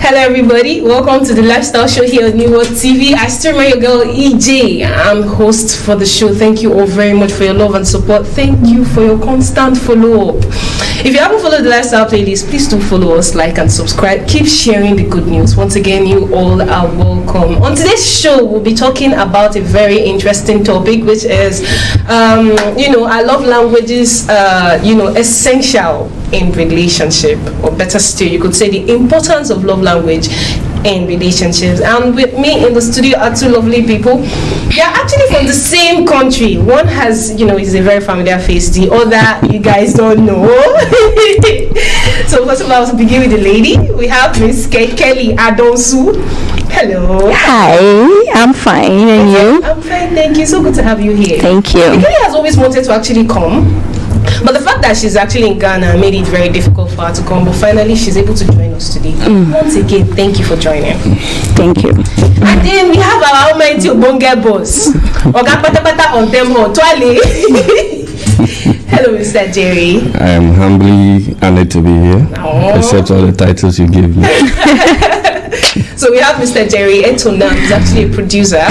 Hello everybody, welcome to the lifestyle show here on New World TV. I still remember your girl EJ. I'm host for the show. Thank you all very much for your love and support. Thank you for your constant follow-up. If you haven't followed the lifestyle playlist, please do follow us, like and subscribe. Keep sharing the good news. Once again, you all are welcome. On today's show, we'll be talking about a very interesting topic, which is our love languages, essential in relationship, or better still, you could say the importance of love language in relationships. And with me in the studio are two lovely people. They are actually from the same country. One has, is a very familiar face. The other, you guys don't know. So first of all, I'll begin with the lady. We have Miss Kelly Adonsu. Hello. Hi, I'm fine, and you? I'm fine, thank you. So good to have you here. Thank you. Kelly has always wanted to actually come, but the fact that she's actually in Ghana made it very difficult for her to come, but finally she's able to join us today. Once again, thank you for joining. Thank you. And then we have our almighty Obonga boss, Oga Patapata on them all, Twale. Hello, Mr. Jerry. I am humbly honored to be here, accept all the titles you give me. So we have Mr. Jerry Etona, who's actually a producer.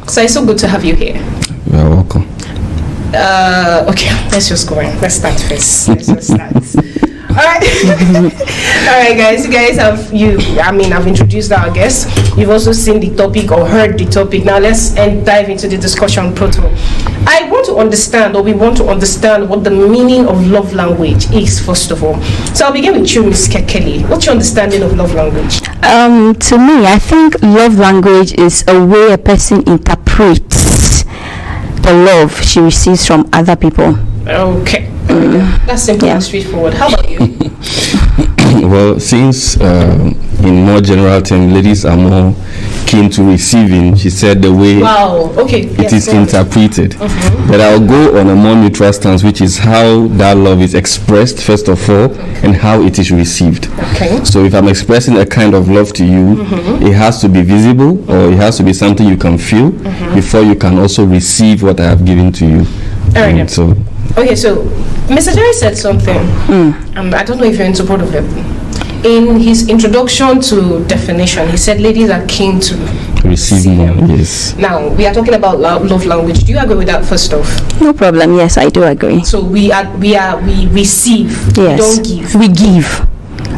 So it's so good to have you here. You are welcome. Okay, let's just go in. Let's start first. Alright. Alright guys, you guys have I've introduced our guests. You've also seen the topic or heard the topic. Now let's dive into the discussion protocol. We want to understand what the meaning of love language is, first of all. So I'll begin with you, Ms. Kelly. What's your understanding of love language? To me, I think love language is a way a person interprets the love she receives from other people. Okay. That's simple and straightforward. How about you? Well, since in more general terms, ladies are more keen to receiving, she said the way it is interpreted. But I'll go on a more neutral stance, which is how that love is expressed, first of all, and how it is received. Okay. So if I'm expressing a kind of love to you, it has to be visible, or it has to be something you can feel before you can also receive what I have given to you. So Mr. Jerry said something, I don't know if you're in support of it. In his introduction to definition, he said ladies are keen to receive more. Yes. Now, we are talking about love language. Do you agree with that, first off? No problem. Yes, I do agree. So we receive. Yes. We don't give. We give.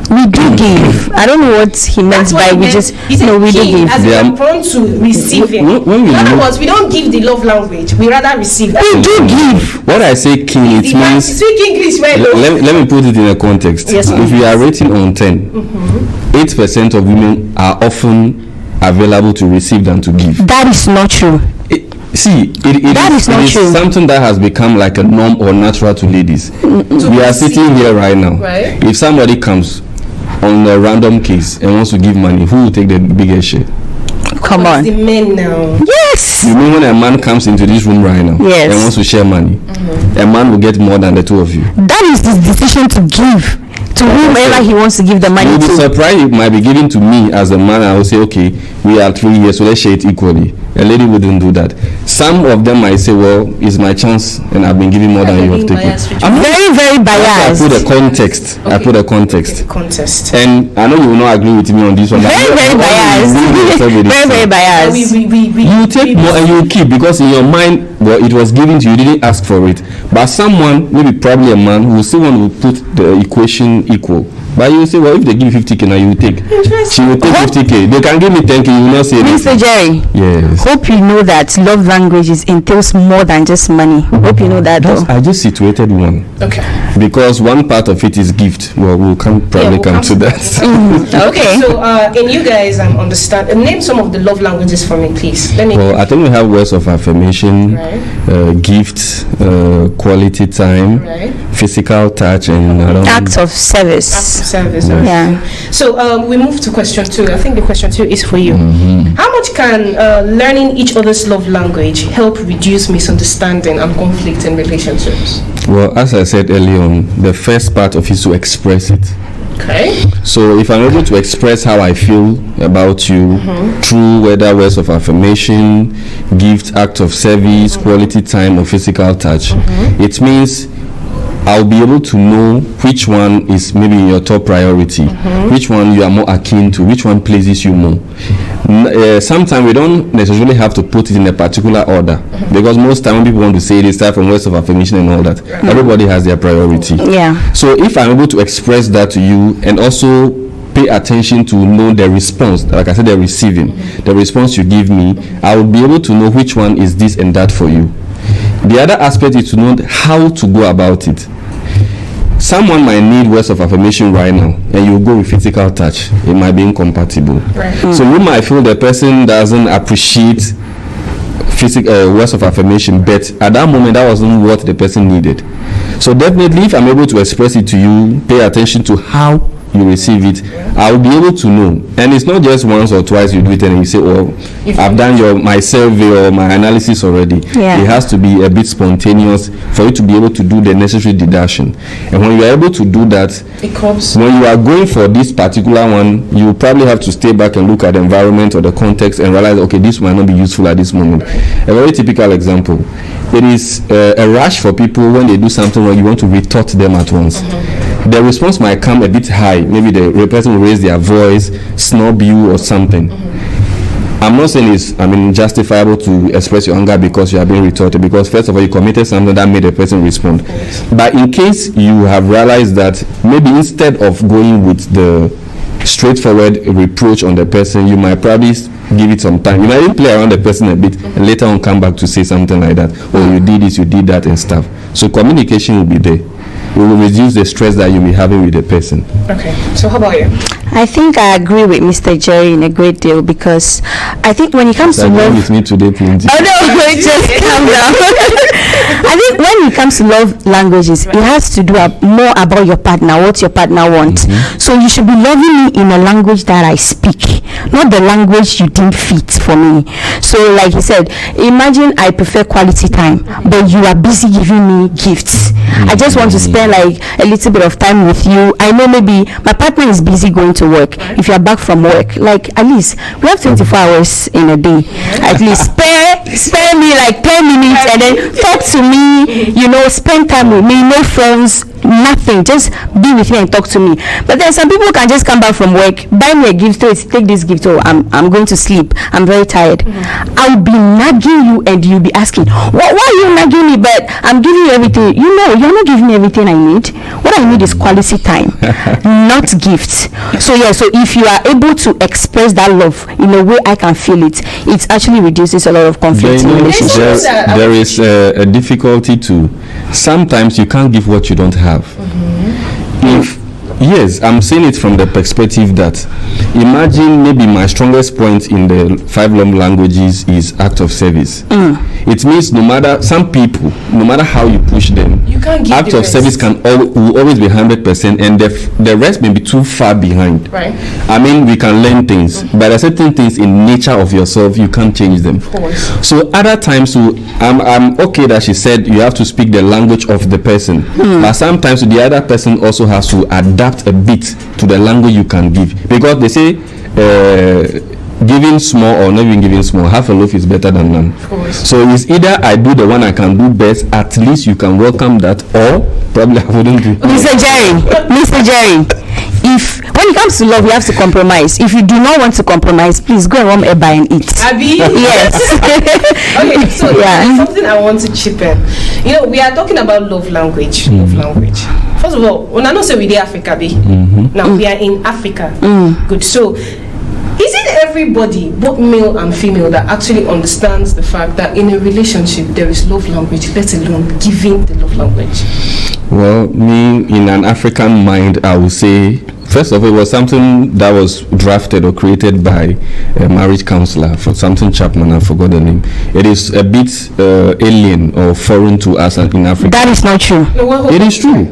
We do give. I don't know what he meant by we just. We do give. As we are prone to receiving. In other words, we don't give the love language. We rather receive. We do give. What I say keen, it means. Speak English, right? Let me put it in a context. Yes, if we are rating on 10, 8% of women are often available to receive than to give. That is not true. It is something that has become like a norm or natural to ladies. We are sitting here right now. Right. If somebody comes on a random case and wants to give money, who will take the biggest share? Come on. The men now. Yes. You mean when a man comes into this room right now and wants to share money, a man will get more than the two of you. That is his decision to give to whomever he wants to give the money to. You'll be surprised it might be given to me as a man. I will say, okay, we are 3 years, so let's share it equally. A lady wouldn't do that. Some of them might say, well, it's my chance and I've been giving more than you have taken. I'm very, very biased. I put a context. Okay. I put a context. Contest. And I know you will not agree with me on this one. Very, very biased. Very, very biased. You take more and you keep, because in your mind, well, it was given to you, you didn't ask for it. But someone, maybe probably a man, who will still want to put the equation equal. But you say, well, if they give 50k now, you will take. She will take 50k. They can give me 10k, you will not say Mr. Jerry. Yes. Hope you know that love languages entails more than just money. Hope you know that. I just situated one. Okay. Because one part of it is gift. Well, we'll come to that. Okay. So, can you guys understand? Name some of the love languages for me, please. Well, I think we have words of affirmation, gifts, quality time, physical touch, and acts of service. Yeah. So we move to question 2. I think the question 2 is for you. How much can learning each other's love language help reduce misunderstanding and conflict in relationships? Well, as I said earlier on, the first part of it is to express it. Okay. So if I'm able to express how I feel about you through whether words of affirmation, gift, act of service, quality time, or physical touch, it means I'll be able to know which one is maybe your top priority, which one you are more akin to, which one pleases you more. Sometimes we don't necessarily have to put it in a particular order, because most time when people want to say this type from words of affirmation and all that, everybody has their priority. Yeah. So if I'm able to express that to you and also pay attention to know the response, like I said, the receiving, the response you give me, I will be able to know which one is this and that for you. The other aspect is to know how to go about it. Someone might need words of affirmation right now, and you go with physical touch. It might be incompatible. So you might feel the person doesn't appreciate words of affirmation, but at that moment that wasn't what the person needed. So definitely, if I'm able to express it to you, pay attention to how you receive it, I'll be able to know. And it's not just once or twice you do it and you say, oh, I've done my survey or my analysis already. It has to be a bit spontaneous for you to be able to do the necessary deduction. And when you're able to do that, it comes. When you are going for this particular one, you probably have to stay back and look at the environment or the context and realize, okay, this might not be useful at this moment. A very typical example, it is a rush for people when they do something where you want to retort them at once. The response might come a bit high. Maybe the person will raise their voice, snub you or something. I'm not saying it's justifiable to express your anger because you are being retorted, because first of all you committed something that made the person respond. But in case you have realized that maybe instead of going with the straightforward reproach on the person, you might probably give it some time. You might even play around the person a bit and later on come back to say something like that. Oh, you did this, you did that and stuff. So communication will be there. We will reduce the stress that you'll be having with the person. Okay, so how about you? I think I agree with Mr. Jerry in a great deal, because I think when it comes to love... with me today, please. Oh no, just calm down. I think when it comes to love languages, it has to do more about your partner, what your partner wants. So you should be loving me in a language that I speak, not the language you deem fit for me. So like you said, imagine I prefer quality time, but you are busy giving me gifts. I just want to spend like a little bit of time with you. I know maybe my partner is busy going to work. If you are back from work, like at least we have 24 hours in a day. At least spare me like 10 minutes and then talk to me, spend time with me, no phones, nothing, just be with me and talk to me. But then some people can just come back from work, buy me a gift, take this gift, I'm going to sleep, I'm very tired. I'll be nagging you and you'll be asking, why are you nagging me? But I'm giving you everything. You're not giving me everything I need. What I need is quality time, not gifts. So if you are able to express that love in a way I can feel it, it actually reduces a lot of conflict in relationships. There is a difficulty too. Sometimes you can't give what you don't have. Yes, I'm saying it from the perspective that imagine maybe my strongest point in the 5 love languages is act of service. It means no matter how you push them, you can't give act of service will always be 100%, and the rest may be too far behind. Right. We can learn things, but there are certain things in nature of yourself you can't change them. Of course. So other times, I'm okay that she said you have to speak the language of the person, but sometimes the other person also has to adapt a bit to the language you can give, because they say giving small or not even giving small, half a loaf is better than none. Of course. So it's either I do the one I can do best, at least you can welcome that, or probably I wouldn't do. Mr. Jerry, if when it comes to love, you have to compromise. If you do not want to compromise, please go and warm eba and eat. Abby? Yes. Okay, so there's something I want to chip in. We are talking about love language. First of all, when I don't say we in Africa, now we are in Africa. Good. So is it everybody, both male and female, that actually understands the fact that in a relationship there is love language, let alone giving the love language? Well, me, in an African mind, I would say, first of all, it was something that was drafted or created by a marriage counselor, for something Chapman, I forgot the name. It is a bit alien or foreign to us in Africa. That is not true. No, it is true.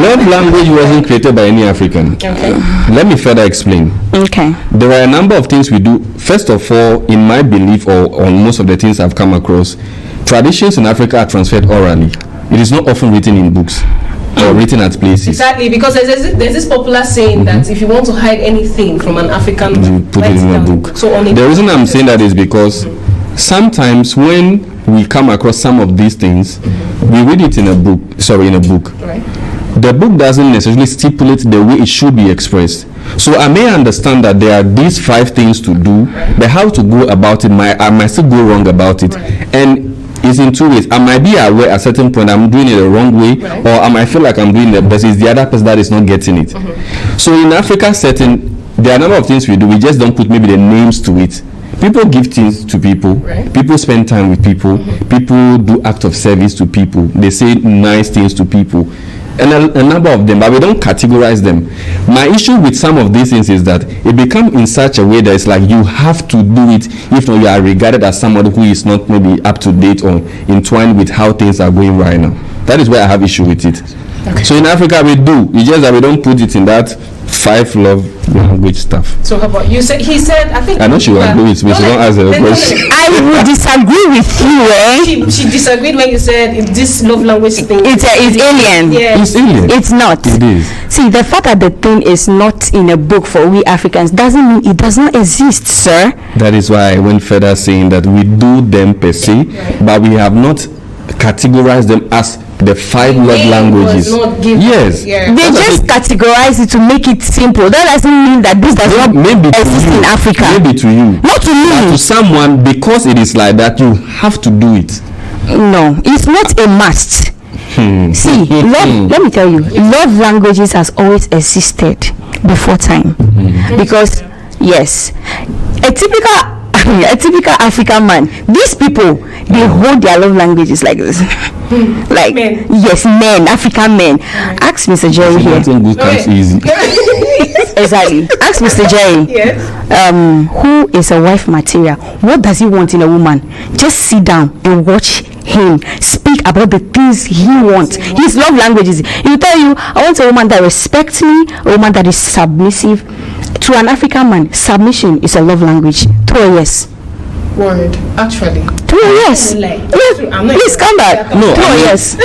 Love language wasn't created by any African. Okay. Let me further explain. Okay. There are a number of things we do. First of all, in my belief, or on most of the things I've come across, traditions in Africa are transferred orally. It is not often written in books or written at places. Exactly, because there's this popular saying that if you want to hide anything from an African, you put it in a book. So the reason I'm saying that is because sometimes when we come across some of these things, we read it in a book. Right. The book doesn't necessarily stipulate the way it should be expressed. So I may understand that there are these 5 things to do, but how to go about it, I might still go wrong about it. And it's in 2 ways. I might be aware at a certain point I'm doing it the wrong way, or I might feel like I'm doing the best. It's the other person that is not getting it. So in Africa setting, there are a number of things we do. We just don't put maybe the names to it. People give things to people. People spend time with people. People do acts of service to people. They say nice things to people. And a number of them, but we don't categorize them. My issue with some of these things is that it becomes in such a way that it's like you have to do it, if not you are regarded as somebody who is not maybe up to date or entwined with how things are going right now. That is where I have issue with it. Okay. So in Africa we do. It's just that we don't put it in that 5 love language stuff. So how about you? He said, I think. I know she will agree with me. She don't answer the question. I would disagree with you. She disagreed when you said this love language thing. It's alien. Yeah. It's alien. It's not. It is. See, the fact that the thing is not in a book for we Africans doesn't mean it does not exist, sir. That is why I went further saying that we do them per se, but we have not categorized them as the 5 love languages. Yes. Yeah. They just categorize it to make it simple. That doesn't mean that this does not exist in Africa. Maybe to you. Not to me. But to someone, because it is like that, you have to do it. No, it's not a must. See, let me tell you, love languages has always existed before time. Because, yes, a typical African man, these people, they hold their love languages like this. Like men. Yes, men, African men. Ask Mr. Jerry here. Good comes easy. Exactly. Ask Mr. Jerry. Yes. Who is a wife material? What does he want in a woman? Just sit down and watch him speak about the things he wants. His love languages. He will tell you, I want a woman that respects me, a woman that is submissive. To an African man, submission is a love language. To a yes. Word. Actually. To a yes. Please come back. No, to a yes.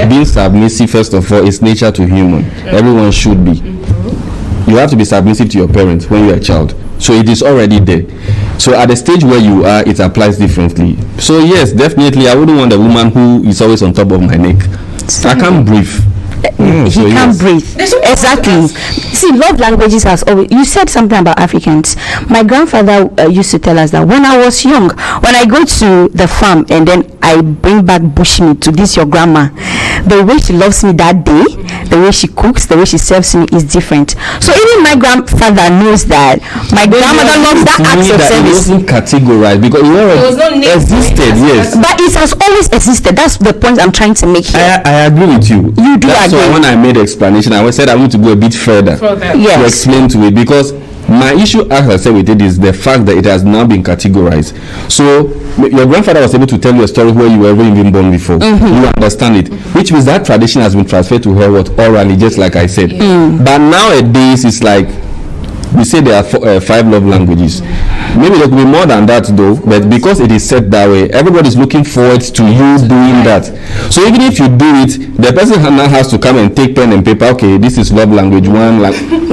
Being submissive, first of all, is nature to human. Everyone should be. You have to be submissive to your parents when you are a child. So it is already there. So at the stage where you are, it applies differently. So yes, definitely, I wouldn't want a woman who is always on top of my neck. I can't breathe. He can't breathe. Exactly. See, love languages has always. You said something about Africans. My grandfather used to tell us that when I was young, when I go to the farm and then I bring back bushmeat to this your grandma, the way she loves me that day, the way she cooks, the way she serves me is different. So even my grandfather knows that my grandmother loves that act of service. It wasn't categorized because it was not existed. Yes, but it has always existed. That's the point I'm trying to make here. I agree with you. You do agree. So when I made the explanation, I said I want to go a bit further to explain to it, because my issue, as I said with it, is the fact that it has now been categorized. So your grandfather was able to tell you a story where you were never even born before. You understand it, which means that tradition has been transferred to her orally, just like I said. But nowadays it's like we say there are 5 love languages. Maybe there could be more than that though, but because it is set that way, everybody's looking forward to you doing that. So even if you do it, the person now has to come and take pen and paper. Okay, this is love language 1.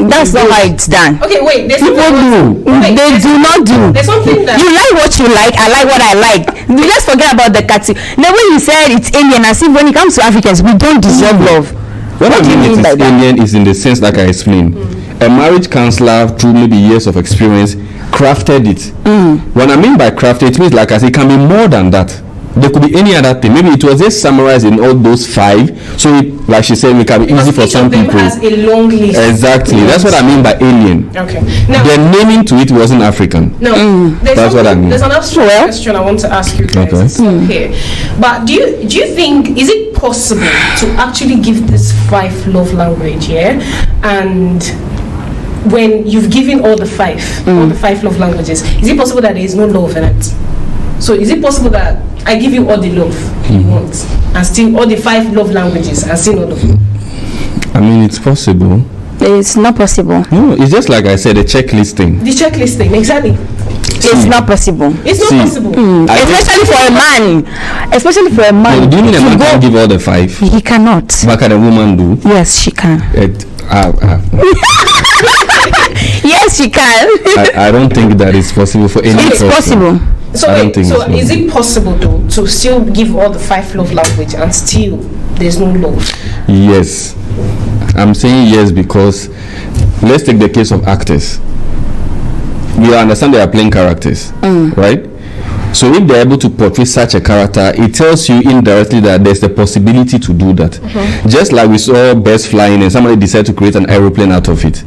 That's not how it's done. Okay, wait. People do. They do not do. There's something that you like what you like. I like what I like. Let's forget about the category. The way you said it's alien, as if when it comes to Africans, we don't deserve love. What I mean by alien is in the sense like I explained. A marriage counselor, through maybe years of experience, crafted it. What I mean by crafted, it means, like I say, it can be more than that. There could be any other thing. Maybe it was just summarized in all those 5. So, like she said, it can be easy for some people. Has a long list. Exactly. That's what I mean by alien. Okay. Now, the naming to it wasn't African. No. That's what I mean. There's an abstract question I want to ask you guys. Okay. But do you think, is it possible to actually give this 5 love language, and when you've given all the 5 love languages, is it possible that there is no love in it? So is it possible that I give you all the love you want, and still all the 5 love languages, and still not love you? I mean, it's possible. It's not possible. No, it's just like I said, a checklist thing. The checklist thing, exactly. It's not possible. It's not possible. Especially for a man. Especially for a man. No, do you mean a man can give all the 5? He cannot. What can a woman do? Yes, she can. Yes, she can. I don't think that is possible for any person. It's possible. So is it possible though to still give all the 5 love language and still there's no love? Yes. I'm saying yes because let's take the case of actors. We understand they are playing characters, right? So if they're able to portray such a character, it tells you indirectly that there's the possibility to do that. Just like we saw birds flying and somebody decided to create an aeroplane out of it.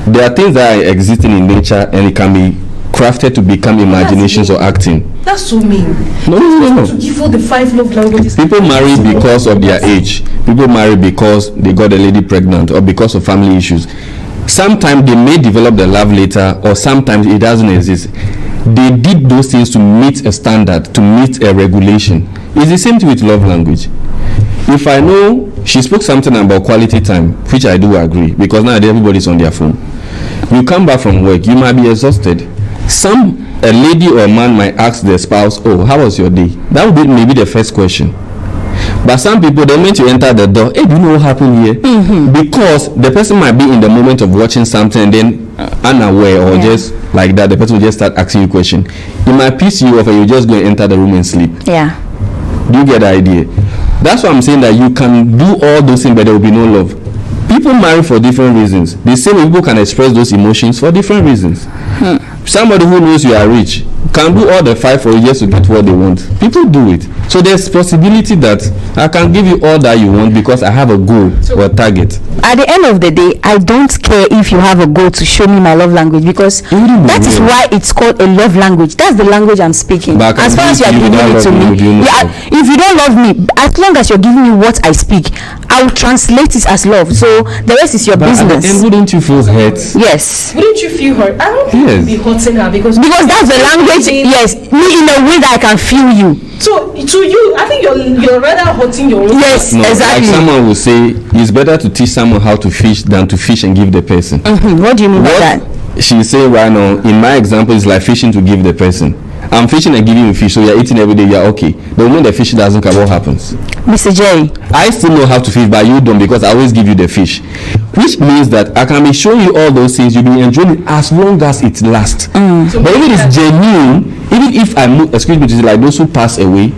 There are things that are existing in nature and it can be crafted to become imaginations or acting. That's so mean. No. To give all the 5 love languages. People marry because of their age. People marry because they got a lady pregnant or because of family issues. Sometimes they may develop the love later, or sometimes it doesn't exist. They did those things to meet a standard, to meet a regulation. It's the same thing with love language. If I know she spoke something about quality time, which I do agree, because now everybody's on their phone. You come back from work, you might be exhausted. A lady or a man might ask their spouse, "Oh, how was your day?" That would be maybe the first question. But some people, the moment you enter the door, "Hey, do you know what happened here?" Because the person might be in the moment of watching something and then unaware or just like that, the person will just start asking you questions. It might piss you off and you just go and enter the room and sleep. Yeah. Do you get the idea? That's why I'm saying that you can do all those things, but there will be no love. People marry for different reasons. The same people can express those emotions for different reasons. Somebody who knows you are rich can do all the 5 for you just to get what they want. People do it. So there's possibility that I can give you all that you want because I have a goal or a target. At the end of the day, I don't care if you have a goal to show me my love language, because that is why it's called a love language. That's the language I'm speaking. As far as you are giving it to me, if you don't love me, as long as you're giving me what I speak, I will translate it as love. So the rest is your business. And wouldn't you feel hurt? Yes. Wouldn't you feel hurt? I don't think you'd be hurting her because that's the language. Yes, me in a way that I can feel you. So to you, I think you're rather hurting your own. Yes, no, exactly. Like someone will say, it's better to teach someone how to fish than to fish and give the person. What do you mean by that? She's saying right now, in my example, it's like fishing to give the person. I'm fishing and giving you fish, so you're eating every day, you're okay. The moment the fish doesn't come, what happens? Mr. Jerry, I still know how to fish, but you don't, because I always give you the fish. Which means that I can be showing you all those things, you'll be enjoying it as long as it lasts. So but even if it's genuine, even if I move, excuse me, to like those who pass away,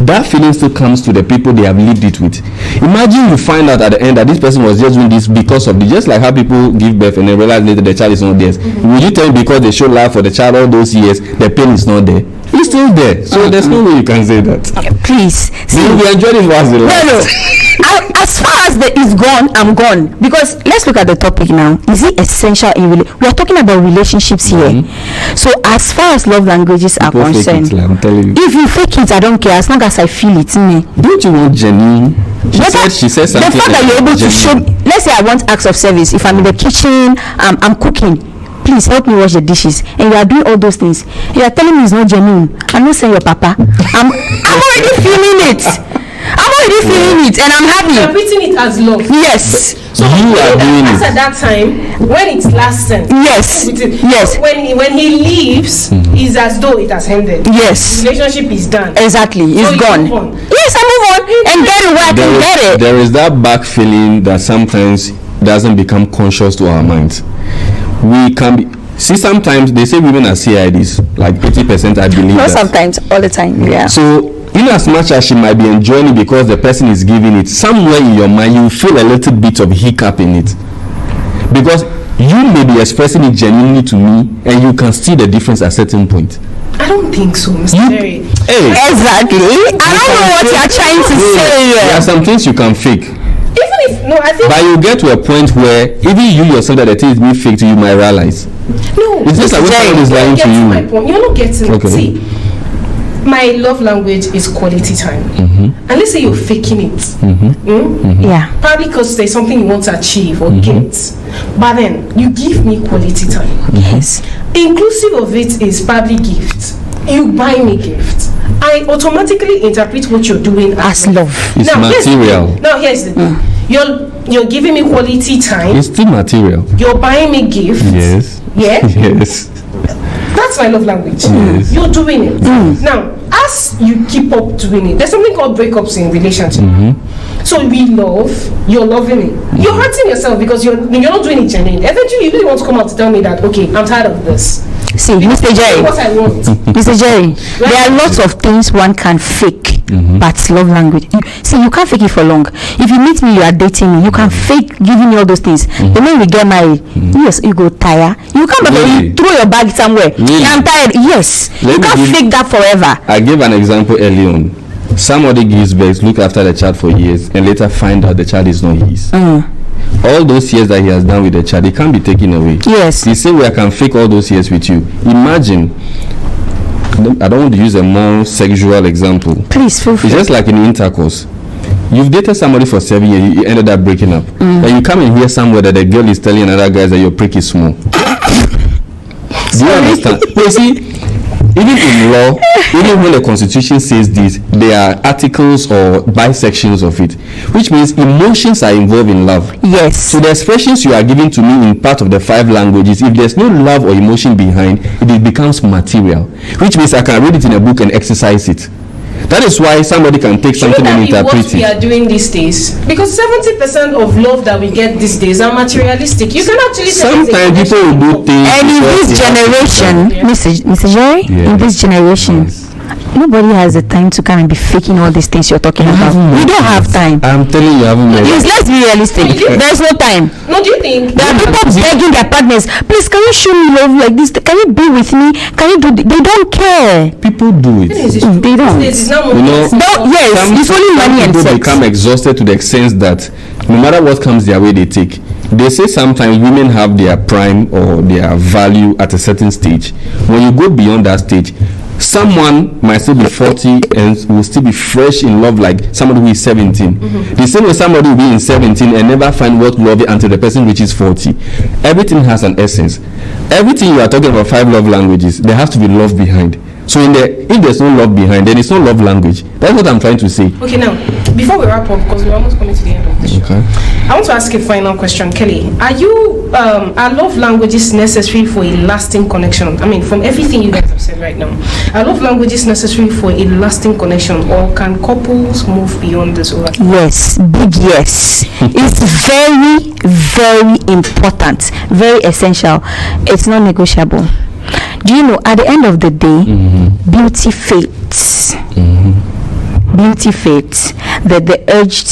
that feeling still comes to the people they have lived it with. Imagine you find out at the end that this person was just doing this because of just like how people give birth and then realize later the child is not theirs. Will you tell me because they show love for the child all those years, the pain is not there? It's still there. So there's no way you can say that. Please. See, you enjoy it once in life. No. As far as the is gone, I'm gone. Because let's look at the topic now. Is it essential in we are talking about relationships here. So as far as love languages are concerned, I'm telling you. if you fake it, I don't care. As long as I feel it in me. Don't you want genuine? She said something. The fact that you're able to show. Let's say I want acts of service. If I'm in the kitchen, I'm cooking. Please help me wash the dishes, and you are doing all those things. You are telling me it's not genuine. I'm not saying your papa. I'm already feeling it. And I'm happy. You're treating it as love. Yes. So you are doing it at that time when it's lasting. Yes. Yes. When he leaves, it's as though it has ended. Yes. The relationship is done. Exactly. It's gone. Yes, I move on and get it where I can get it. There is that back feeling that sometimes doesn't become conscious to our minds. We can be. See, sometimes they say women are CIDs, like 80%, I believe. Not sometimes, all the time, yeah. So, in as much as she might be enjoying it because the person is giving it, somewhere in your mind you feel a little bit of hiccup in it. Because you may be expressing it genuinely to me, and you can see the difference at a certain point. I don't think so, Mr. Jerry. Hey, exactly. I don't know what you're trying to say. There are some things you can fake. I think. But you get to a point where even you yourself that the thing is being fake to you might realize. No, it's just like when someone is lying to you. My point. You're not getting okay. it. See, my love language is quality time. And let's say you're faking it. Yeah. Probably because there's something you want to achieve or get. But then you give me quality time. Yes. Inclusive of it is probably gifts. You buy me gifts. I automatically interpret what you're doing as love. It's material. Here's the thing. You're giving me quality time. It's still material. You're buying me gifts. Yes. Yeah. Yes. That's my love language. Yes. You're doing it. Now, as you keep up doing it, there's something called breakups in relationship. So we love, you're loving me. You're hurting yourself because you're not doing it genuinely. Eventually, you really want to come out to tell me that, okay, I'm tired of this. See, Mr. Jerry. What I want. Mr. Jerry, there are lots of things one can fake, but love language. You can't fake it for long. If you meet me, you are dating me, you can fake giving me all those things. The moment we get married, yes, you go tire. You come back and you throw your bag somewhere. Really? I'm tired. Yes. You can't fake that forever. I gave an example early on. Somebody gives birth, look after the child for years, and later find out the child is not his. All those years that he has done with the child, it can't be taken away. Yes. The same way I can fake all those years with you. Imagine, I don't want to use a more sexual example. Please feel free. It's just like in intercourse. You've dated somebody for 7 years, you ended up breaking up. And you come and hear somewhere that the girl is telling another guy that your prick is small. Do you understand? You see, even in law, even when the constitution says this, there are articles or bisections of it, which means emotions are involved in love. Yes. So the expressions you are giving to me in part of the 5 languages, if there's no love or emotion behind, it becomes material, which means I can read it in a book and exercise it. That is why somebody can take something and interpret what we are doing these days, because 70% of love that we get these days are materialistic. You can actually sometimes people will do things. And in this generation, Mr. Jerry, in this generation, nobody has the time to come and be faking all these things you're talking about. We don't have time. I'm telling you, I haven't made it. Let's be realistic. There's no time. No, do you think there are people begging their partners, please, can you show me love like this? Can you be with me? Can you do this? They don't care. People do it. They don't. Yes, it's only money and sex. People become exhausted to the extent that no matter what comes their way, they take. They say sometimes women have their prime or their value at a certain stage. When you go beyond that stage, someone might still be 40 and will still be fresh in love like somebody who is 17. The same way somebody will be in 17 and never find what love is until the person reaches 40. Everything has an essence. Everything you are talking about 5 love languages, there has to be love behind. So if there's no love behind, then it's no love language. That's what I'm trying to say. Okay, now, before we wrap up, because we're almost coming to the end of the show, okay, I want to ask a final question. Kelly, are love languages necessary for a lasting connection? I mean, from everything you guys have said right now, are love languages necessary for a lasting connection, or can couples move beyond this over time? Yes, big yes. It's very, very important, very essential. It's not negotiable. Do you know, at the end of the day, beauty fades. Beauty fades. The urge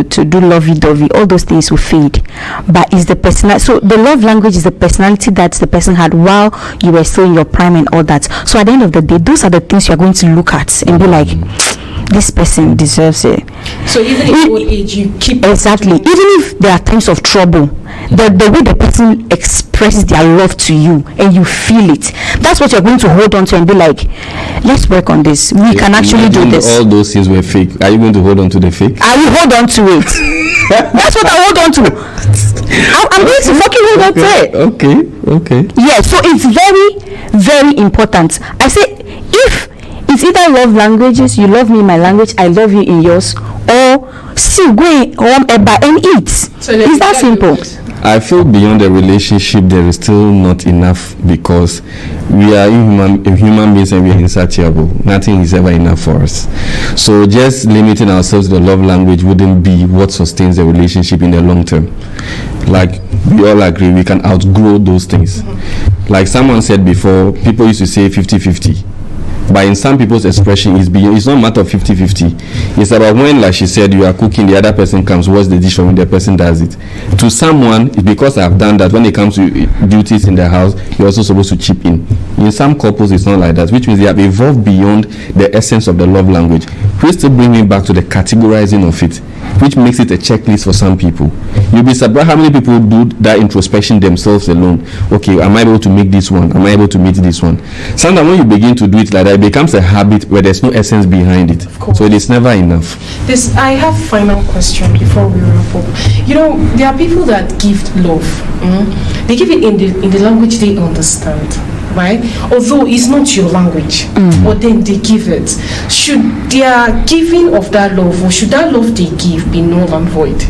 to do lovey-dovey, all those things will fade. But it's the personality. So the love language is the personality that the person had while you were still in your prime and all that. So at the end of the day, those are the things you are going to look at and be like, this person deserves it. So even in old age, you keep exactly. Even if there are times of trouble, the way the person expresses their love to you and you feel it, that's what you're going to hold on to and be like, let's work on this. We can actually do this. All those things were fake. Are you going to hold on to the fake? I will hold on to it. That's what I hold on to. I'm going to fucking hold on to it. Okay. Yeah, so it's very, very important. I say, if it's either love languages, you love me in my language, I love you in yours, or still go home and eat. So it's that simple. I feel beyond the relationship there is still not enough, because we are human beings and we are insatiable. Nothing is ever enough for us. So just limiting ourselves to the love language wouldn't be what sustains the relationship in the long term. Like we all agree, we can outgrow those things. Like someone said before, people used to say 50-50. But in some people's expression, it's not a matter of 50-50. It's about when, like she said, you are cooking, the other person comes, what's the dish, when the person does it. To someone, it's because I've done that. When it comes to duties in the house, you're also supposed to chip in. In some couples, it's not like that, which means they have evolved beyond the essence of the love language. Which still bring me back to the categorizing of it, which makes it a checklist for some people. You'll be surprised how many people do that introspection themselves alone. Okay, am I able to make this one? Am I able to meet this one? Sometimes when you begin to do it like that, it becomes a habit where there's no essence behind it. So it is never enough. I have a final question before we wrap up. You know, there are people that give love. They give it in the language they understand, right? Although it's not your language, but then they give it. Should their giving of that love, or should that love they give be null and void?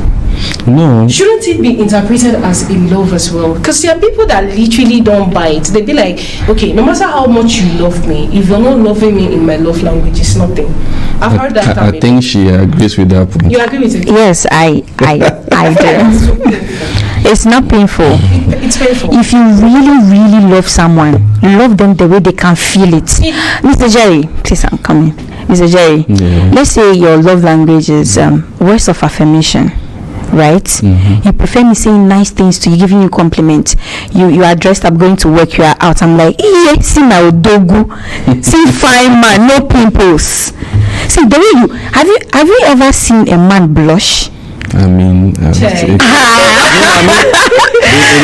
No. Shouldn't it be interpreted as a love as well? Because there are people that literally don't buy it. They be like, okay, no matter how much you love me, if you're not loving me in my love language, it's nothing. I've heard that. I think she agrees with that point. You agree with it? Yes, I do. It's not painful. It's painful. If you really love someone, love them the way they can feel it. Mr. Jerry, please, I'm coming. Mr. Jerry, let's say your love language is words of affirmation, right? You prefer me saying nice things to you, giving you compliments. You are dressed up, going to work, you are out. I'm like, yeah, see my Togo, see fine man, no pimples. See the way you have you ever seen a man blush? I mean, it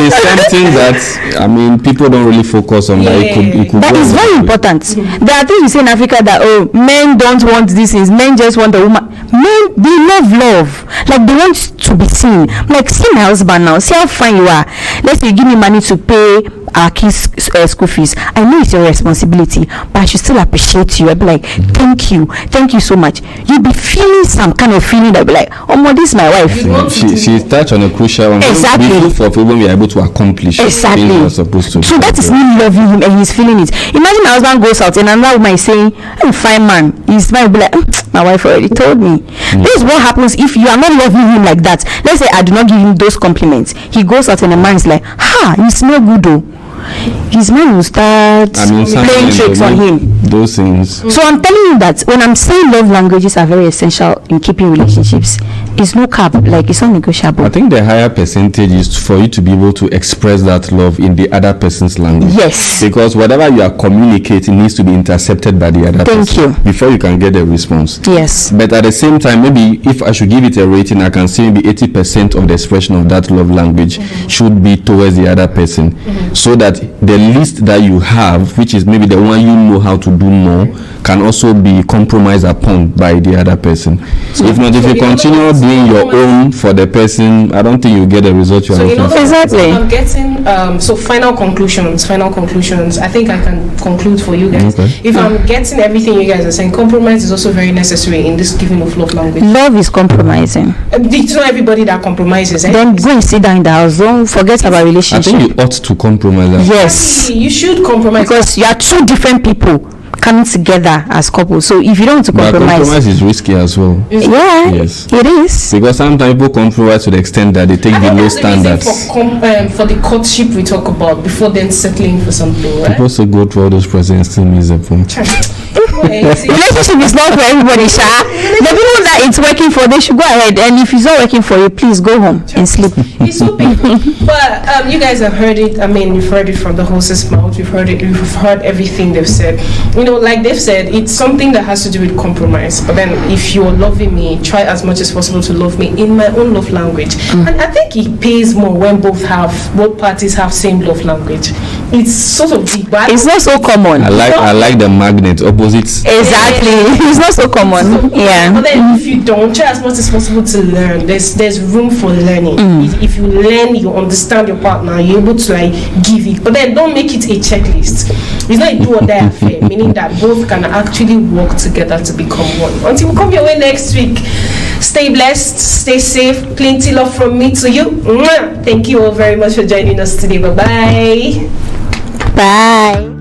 is something that people don't really focus on. Like it could that is very important. There are things you say in Africa that men don't want these things. Men just want a woman. Men, they love. Like they want to be seen. Like, see my husband now. See how fine you are. Let's say you give me money to pay our kids' school fees. I know it's your responsibility, but I should still appreciate you. I'll be like, thank you so much. You'll be feeling some kind of feeling that be like, oh, this is my wife. She touched on a crucial one. Exactly. We look for people we are able to accomplish. Exactly. Things we're supposed to. So that is me loving him and he's feeling it. Imagine my husband goes out and another woman is saying, I'm a fine man. He's might be like, my wife already told me. This is what happens if you are not loving him like that. Let's say I do not give him those compliments. He goes out and the man is like, you smell good though. His man will start playing tricks on him. Those things. So I'm telling you that when I'm saying love languages are very essential in keeping relationships, it's no cap, like it's not negotiable. I think the higher percentage is for you to be able to express that love in the other person's language. Yes. Because whatever you are communicating needs to be intercepted by the other person. Thank you. Before you can get a response. Yes. But at the same time, maybe if I should give it a rating, I can say maybe 80% of the expression of that love language should be towards the other person. So that the list that you have, which is maybe the one you know how to do more, can also be compromised upon by the other person. So if not, if you continue doing your own for the person, I don't think you get the result you are looking for. Exactly. I'm getting final conclusions. I think I can conclude for you guys. Okay. If I'm getting everything you guys are saying, compromise is also very necessary in this giving of love language. Love is compromising. It's not everybody that compromises. Then go and sit down in the house. Don't forget about relationship. I think you ought to compromise. Yes. You should compromise because you are two different people coming together as couples. So if you don't want to compromise is risky as well. Yes, it is. Because sometimes people compromise to the extent that they take the low standards. For the courtship we talk about before then settling for something, right? People also go through all those processes still miss the point. Relationship is not for everybody, Sha. The people that it's working for, they should go ahead. And if it's not working for you, please go home and sleep. It's so painful. But you guys have heard it. I mean, you've heard it from the host's mouth. You've heard everything they've said. Like they've said, it's something that has to do with compromise. But then if you're loving me, try as much as possible to love me in my own love language. And I think it pays more when both parties have same love language. It's sort of deep, but it's not so common. I like the magnet opposites. Exactly. It's not so common. But then if you don't, try as much as possible to learn. There's room for learning. If you learn, you understand your partner, you're able to give it. But then don't make it a checklist. It's not a do or die affair, meaning that both can actually work together to become one. Until we come your way next week, stay blessed, stay safe, plenty love from me to you. Thank you all very much for joining us today. Bye-bye. Bye.